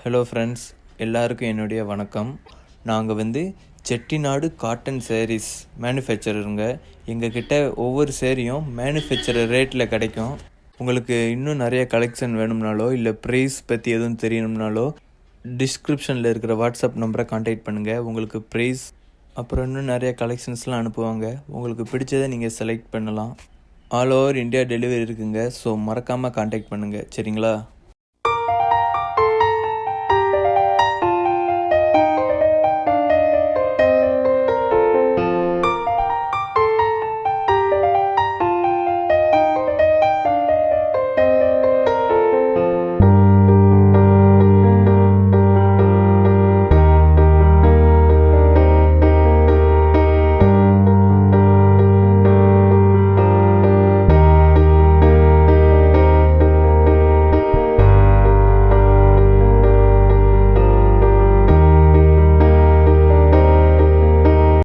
Hello friends, எல்லாருக்கும் என்னுடைய வணக்கம். நாங்கள் செட்டிநாடு காட்டன் sarees மேனுஃபேக்சரருங்க. எங்ககிட்ட ஒவ்வொரு சேரீயும் மேனுஃபேக்சரர் ரேட்டில் கிடைக்கும். உங்களுக்கு இன்னும் நிறைய கலெக்ஷன் வேணும்னாலோ இல்லை ப்ரைஸ் பற்றி எதுவும் தெரியணும்னாலோ டிஸ்கிரிப்ஷனில் இருக்கிற வாட்ஸ்அப் நம்பரை கான்டாக்ட் பண்ணுங்கள். உங்களுக்கு ப்ரைஸ் அப்புறம் இன்னும் நிறைய கலெக்ஷன்ஸ்லாம் அனுப்புவாங்க. உங்களுக்கு பிடிச்சதை நீங்கள் செலக்ட் பண்ணலாம். ஆல் ஓவர் இந்தியா டெலிவரி இருக்குங்க. ஸோ மறக்காமல் கான்டாக்ட் பண்ணுங்கள், சரிங்களா?